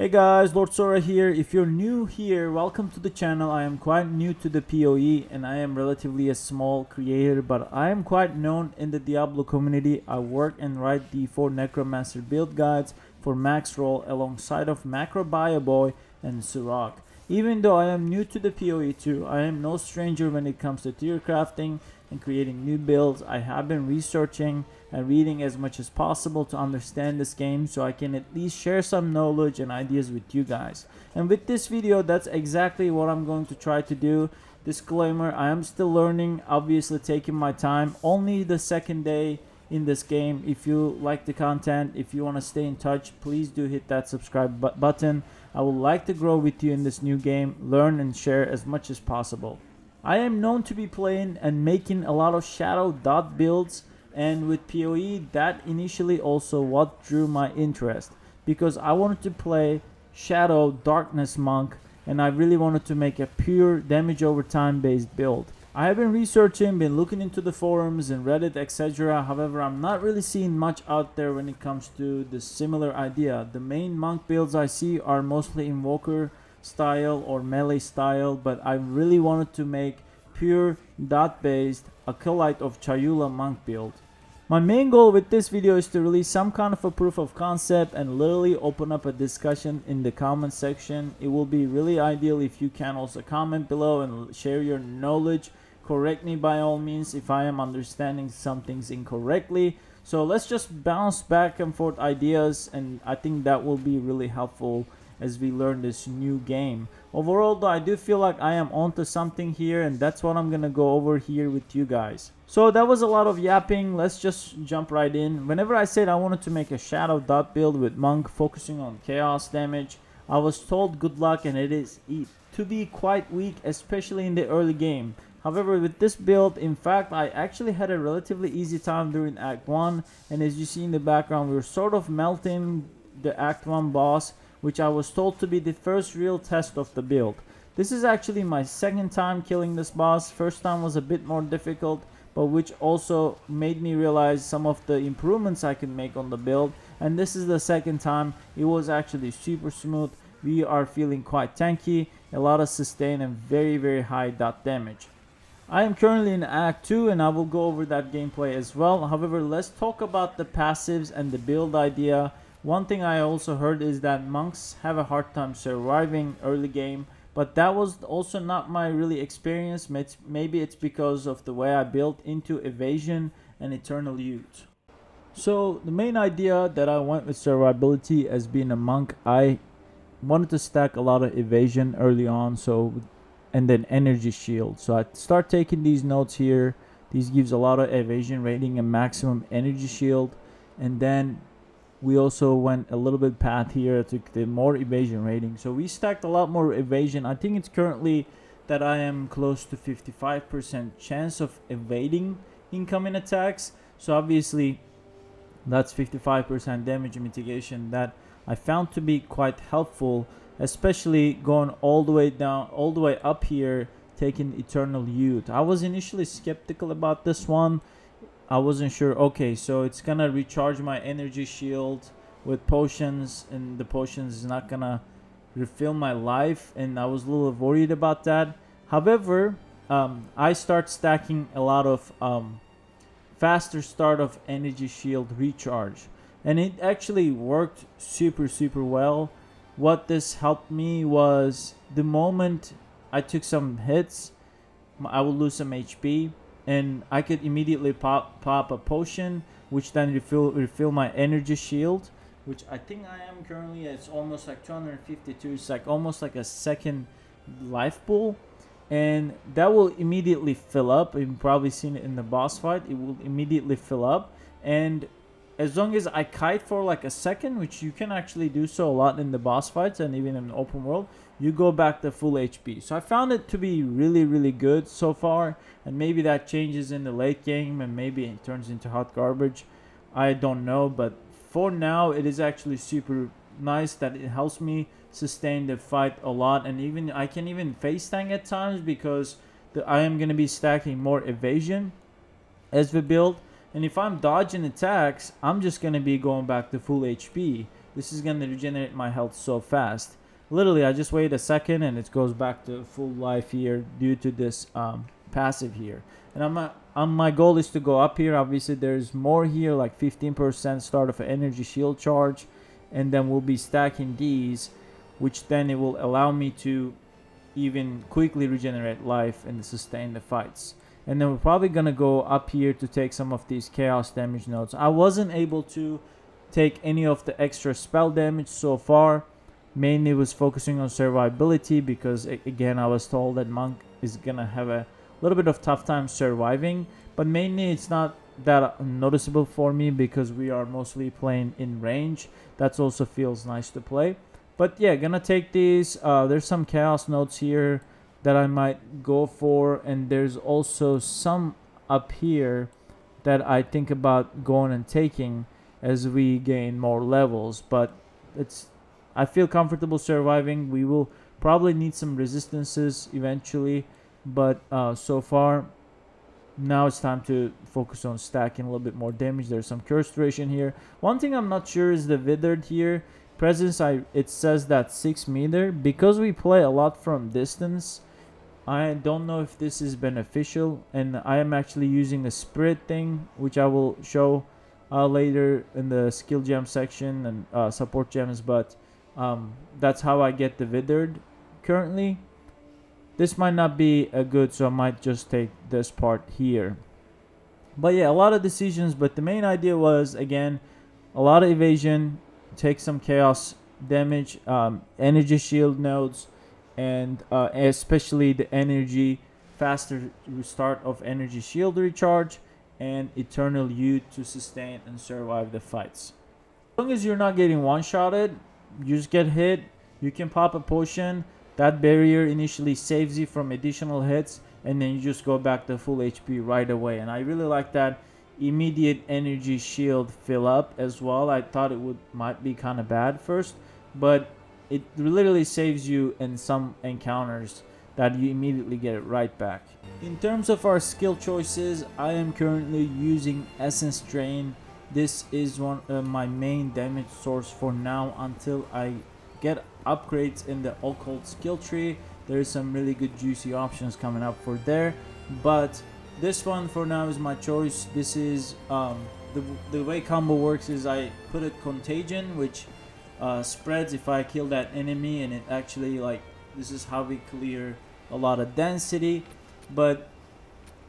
Hey guys, Lord Sora here. If you're new here, welcome to the channel. I am quite new to the PoE and I am relatively a small creator, but I am quite known in the Diablo community. I work and write the 4 necromancer build guides for max roll alongside of Macro Boy and Surak. Even though I am new to the PoE too, I am no stranger when it comes to tier crafting and creating new builds. I have been researching and reading as much as possible to understand this game so I can at least share some knowledge and ideas with you guys. And with this video, that's exactly what I'm going to try to do. Disclaimer, I am still learning, obviously taking my time. Only the second day in this game. If you like the content, if you want to stay in touch, please do hit that subscribe button. I would like to grow with you in this new game, learn and share as much as possible. I am known to be playing and making a lot of shadow dot builds, and with PoE that initially also what drew my interest, because I wanted to play shadow darkness monk and I really wanted to make a pure damage over time based build. I have been researching, been looking into the forums and Reddit, etc. However, I'm not really seeing much out there when it comes to the similar idea. The main monk builds I see are mostly invoker style or melee style, but I really wanted to make pure dot based Acolyte of Chayula monk build. My main goal with this video is to release some kind of a proof of concept and literally open up a discussion in the comment section. It will be really ideal if you can also comment below and share your knowledge. Correct me by all means if I am understanding some things incorrectly. So let's just bounce back and forth ideas, and I think that will be really helpful as we learn this new game. Overall though, I do feel like I am onto something here, and that's what I'm gonna go over here with you guys. So that was a lot of yapping. Let's just jump right in. Whenever I said I wanted to make a shadow dot build with monk focusing on chaos damage, I was told good luck and it is to be quite weak, especially in the early game. However, with this build, in fact, I actually had a relatively easy time during Act 1, and as you see in the background, we were sort of melting the Act 1 boss, which I was told to be the first real test of the build. This is actually my second time killing this boss. First time was a bit more difficult, but which also made me realize some of the improvements I can make on the build. And this is the second time. It was actually super smooth. We are feeling quite tanky, a lot of sustain and very high dot damage. I am currently in Act 2 and I will go over that gameplay as well. However, let's talk about the passives and the build idea. One thing I also heard is that monks have a hard time surviving early game, but that was also not my really experience. Maybe it's because of the way I built into evasion and eternal youth. So the main idea that I went with survivability as being a monk, I wanted to stack a lot of evasion early on, and then energy shield. So I start taking these notes here. These gives a lot of evasion rating and maximum energy shield, and then we also went a little bit path here to the more evasion rating. So we stacked a lot more evasion. I think it's currently that I am close to 55% chance of evading incoming attacks. So obviously that's 55% damage mitigation that I found to be quite helpful, especially going all the way down, all the way up here, taking eternal youth. I was initially skeptical about this one. I wasn't sure. Okay, so it's gonna recharge my energy shield with potions, and the potions is not gonna refill my life, and I was a little worried about that. However, I start stacking a lot of faster start of energy shield recharge, and it actually worked super well. What this helped me was the moment I took some hits, I would lose some HP, and I could immediately pop a potion, which then refill my energy shield, which I think I am currently. It's almost like 252. It's like almost like a second life pool, and that will immediately fill up. You've probably seen it in the boss fight. It will immediately fill up, and as long as I kite for like a second, which you can actually do so a lot in the boss fights and even in the open world, you go back to full HP. So I found it to be really good so far, and maybe that changes in the late game and maybe it turns into hot garbage. I don't know, but for now it is actually super nice that it helps me sustain the fight a lot, and even I can even face tank at times because I am going to be stacking more evasion as we build. And if I'm dodging attacks, I'm just going to be going back to full HP. this is gonna regenerate my health so fast. Literally, I just wait a second and it goes back to full life here due to this passive here. And my goal is to go up here. Obviously, there's more here, like 15% start of energy shield charge, and then we'll be stacking these, which then it will allow me to even quickly regenerate life and sustain the fights. And then we're probably gonna go up here to take some of these chaos damage nodes. I wasn't able to take any of the extra spell damage so far. Mainly was focusing on survivability because again I was told that monk is gonna have a little bit of tough time surviving, but mainly it's not that noticeable for me because we are mostly playing in range. That also feels nice to play. But yeah, gonna take these. There's some chaos nodes here that I might go for, and there's also some up here that I think about going and taking as we gain more levels. But I feel comfortable surviving. We will probably need some resistances eventually, but so far now it's time to focus on stacking a little bit more damage. There's some curse duration here. One thing I'm not sure is the withered here presence. It says that 6 meter. Because we play a lot from distance, I don't know if this is beneficial, and I am actually using a spirit thing, which I will show later in the skill gem section and support gems, but that's how I get the withered currently. This might not be a good, so I might just take this part here. But yeah, a lot of decisions, but the main idea was, again, a lot of evasion, take some chaos damage, energy shield nodes, and especially the energy, faster restart of energy shield recharge, and eternal youth to sustain and survive the fights. As long as you're not getting one-shotted, you just get hit, you can pop a potion. That barrier initially saves you from additional hits, and then you just go back to full HP right away. And I really like that immediate energy shield fill up as well. I thought might be kind of bad first, but it literally saves you in some encounters that you immediately get it right back. In terms of our skill choices, I am currently using Essence Drain. This is one of my main damage source for now until I get upgrades in the occult skill tree. There's some really good juicy options coming up for there, but this one for now is my choice. This is the way combo works is I put a contagion which spreads if I kill that enemy, and it actually, like, this is how we clear a lot of density, but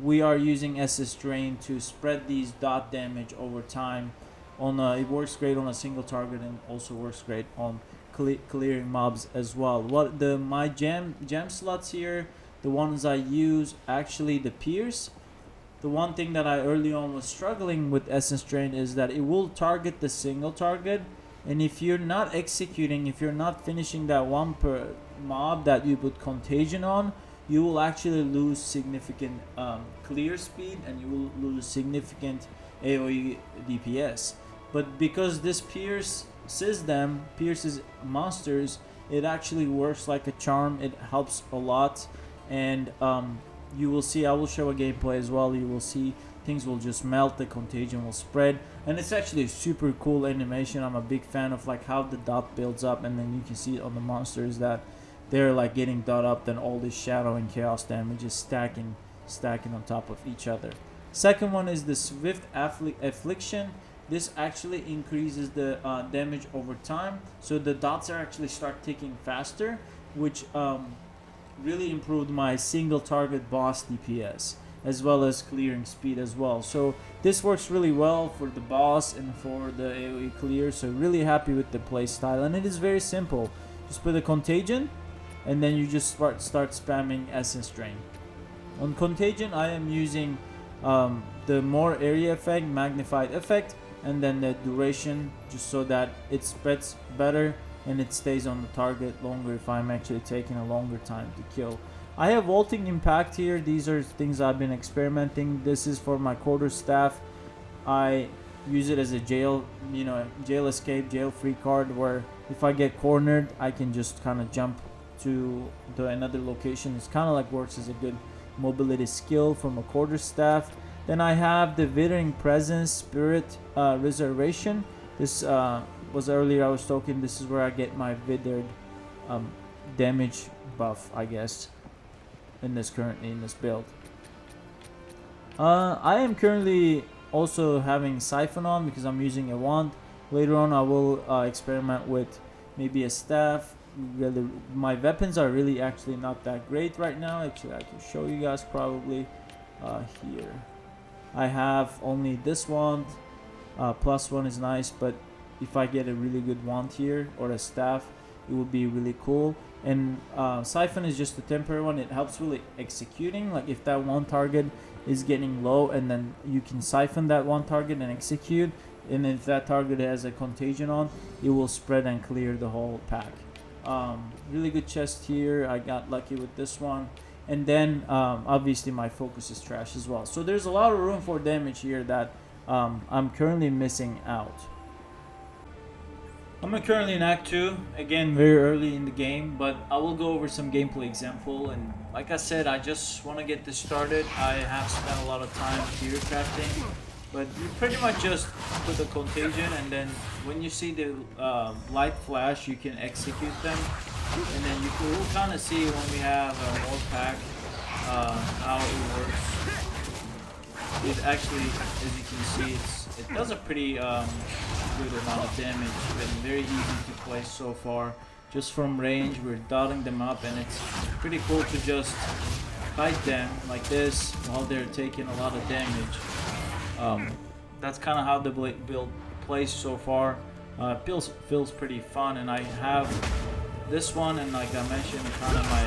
we are using SS Drain to spread these dot damage over time. It works great on a single target and also works great on clearing mobs as well. My gem slots here, the ones I use, actually the Pierce. The one thing that I early on was struggling with Essence Drain is that it will target the single target, and if you're not executing, if you're not finishing that one per mob that you put contagion on, you will actually lose significant clear speed, and you will lose significant AoE DPS. But because this pierces monsters, it actually works like a charm. It helps a lot, and you will see, I will show a gameplay as well, you will see things will just melt, the contagion will spread, and it's actually a super cool animation. I'm a big fan of like how the dot builds up, and then you can see it on the monsters that they're like getting dot up, then all this shadow and chaos damage is stacking on top of each other. Second one is the Swift Affliction. This actually increases the damage over time, so the dots are actually start ticking faster, which really improved my single target boss DPS as well as clearing speed as well. So this works really well for the boss and for the AoE clear, so really happy with the play style, and it is very simple. Just put a contagion and then you just start spamming Essence Drain. On contagion I am using the more area effect, magnified effect, and then the duration, just so that it spreads better and it stays on the target longer if I'm actually taking a longer time to kill. I have vaulting impact here. These are things I've been experimenting. This is for my quarterstaff. I use it as a jail escape, jail free card, where if I get cornered I can just kind of jump to another location. It's kind of like works as a good mobility skill from a quarterstaff. Then I have the Withering Presence Spirit Reservation. This was earlier I was talking, this is where I get my withered damage buff, I guess, in this build. I am currently also having Siphon on because I'm using a wand. Later on I will experiment with maybe a staff. Really, my weapons are really actually not that great right now. Actually, I can show you guys probably here. I have only this wand. +1 is nice, but if I get a really good wand here or a staff, it would be really cool. And Siphon is just a temporary one. It helps really executing. Like if that one target is getting low, and then you can siphon that one target and execute. And if that target has a contagion on, it will spread and clear the whole pack. Really good chest here. I got lucky with this one. And then obviously my focus is trash as well. So there's a lot of room for damage here that I'm currently missing out. I'm currently in Act 2, again very early in the game, but I will go over some gameplay example. And like I said, I just want to get this started. I have spent a lot of time gear crafting, but you pretty much just put the contagion, and then when you see the light flash, you can execute them, and then we'll kind of see when we have more pack how it works. It actually, as you can see, it does a pretty good amount of damage. It's been very easy to place so far. Just from range, we're dotting them up, and it's pretty cool to just fight them like this while they're taking a lot of damage. That's kind of how the build plays so far. Feels pretty fun, and I have this one, and like I mentioned, kind of my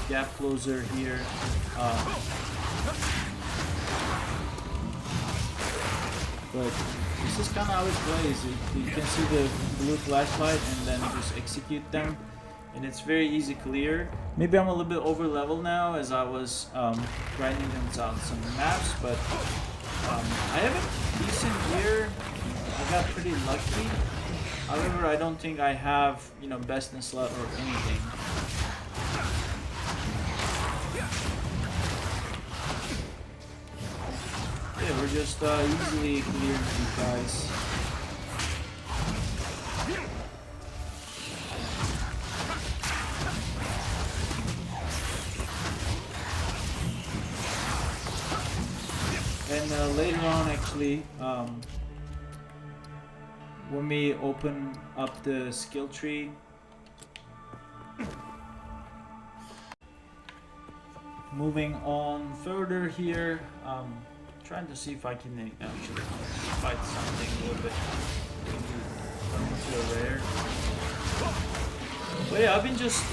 gap closer here. But this is kind of how it plays. You can see the blue flashlight and then just execute them, and it's very easy clear. Maybe I'm a little bit over level now as I was grinding them on some maps, but I have a decent gear. I got pretty lucky. However, I don't think I have, best in slot or anything. Yeah, we're just easily clearing these guys. And later on, actually, when we open up the skill tree, moving on further here, trying to see if I can actually fight something a little bit rare. But yeah, I've been just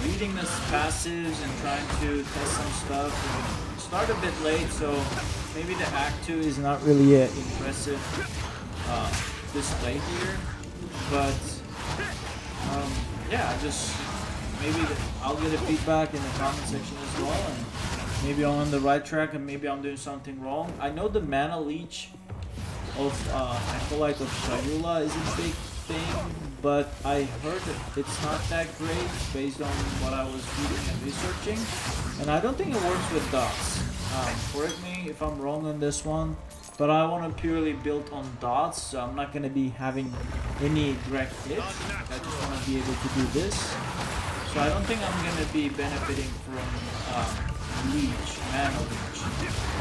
reading this passives and trying to test some stuff. And start a bit late, so maybe the Act 2 is not really an impressive display here. But yeah, maybe I'll get a feedback in the comment section as well. And maybe I'm on the right track, and maybe I'm doing something wrong. I know the mana leech of Acolyte of Chayula is a big thing, but I heard that it's not that great based on what I was reading and researching, and I don't think it works with dots. Correct me if I'm wrong on this one, but I want to purely build on dots, so I'm not going to be having any direct hits. I just want to be able to do this. So I don't think I'm going to be benefiting from leech, mana leech.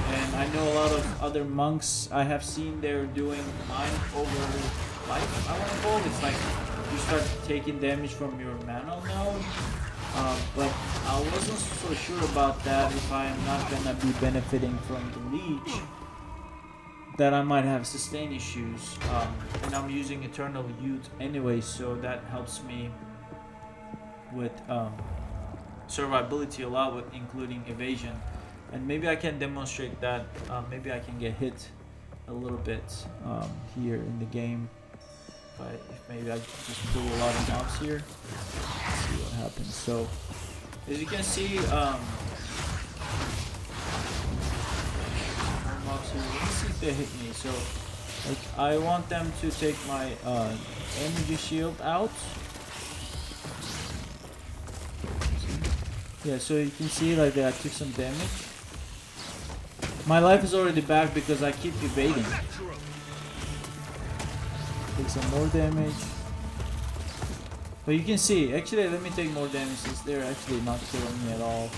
And I know a lot of other monks I have seen they're doing mind over life, I want to call it. It's like you start taking damage from your mana node. But I wasn't so sure about that. If I am not gonna be benefiting from the leech, that I might have sustain issues. And I'm using Eternal Youth anyway, so that helps me with survivability a lot, with including evasion. And maybe I can demonstrate that. Maybe I can get hit a little bit here in the game. If maybe I just pull a lot of mobs here. Let's see what happens. So as you can see, mobs here. Let me see if they hit me. So like, I want them to take my energy shield out. Yeah, so you can see like I took some damage. My life is already back because I keep evading. take some more damage. But you can see, actually let me take more damage since they're actually not killing me at all.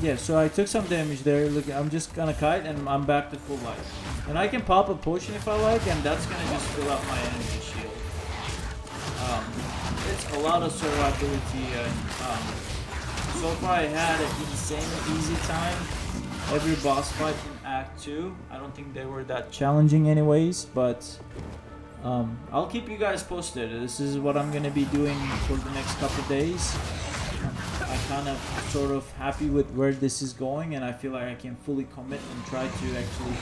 Yeah, so I took some damage there. Look, I'm just gonna kite and I'm back to full life. And I can pop a potion if I like, and that's gonna just fill up my enemy shield. It's a lot of survivability, and so far I had an insane easy time. Every boss fight in Act 2, I don't think they were that challenging anyways, but I'll keep you guys posted. This is what I'm gonna be doing for the next couple days. I'm kind of sort of happy with where this is going, and I feel like I can fully commit and try to actually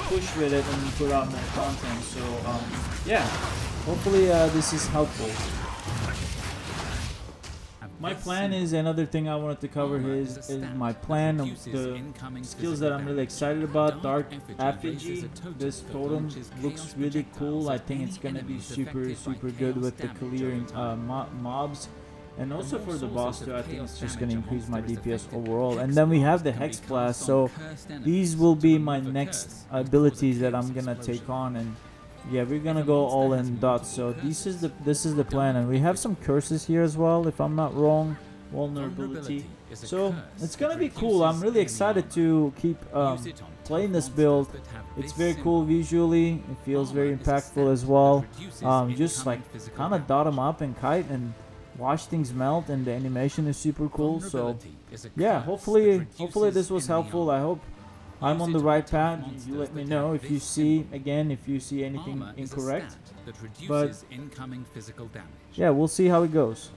push with it and put out more content. So yeah, hopefully this is helpful. My plan is, another thing I wanted to cover is my plan of the skills that I'm really excited about. Dark Effigy, this totem looks really cool. I think it's gonna be super good with the clearing mobs. And also for the boss too, I think it's just going to increase my DPS overall. And then we have the Hex Blast, so these will be my next abilities that I'm going to take on. And yeah, we're going to go all in dots. So this is the plan. And we have some curses here as well, if I'm not wrong. Vulnerability. So it's going to be cool. I'm really excited to keep playing this build. It's very cool visually. It feels very impactful as well. Just like kind of dot them up and kite and watch things melt, and the animation is super cool. So yeah, hopefully this was helpful. I hope I'm on the right path. You let me know if you see anything incorrect. But yeah, we'll see how it goes.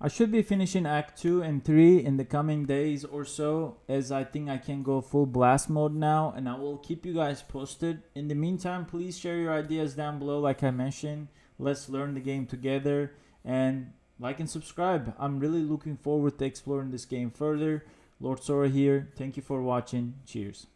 I should be finishing Act 2 and 3 in the coming days or so, as I think I can go full blast mode now, and I will keep you guys posted. In the meantime, please share your ideas down below like I mentioned. Let's learn the game together, and like and subscribe. I'm really looking forward to exploring this game further. Lord Sora here. Thank you for watching. Cheers.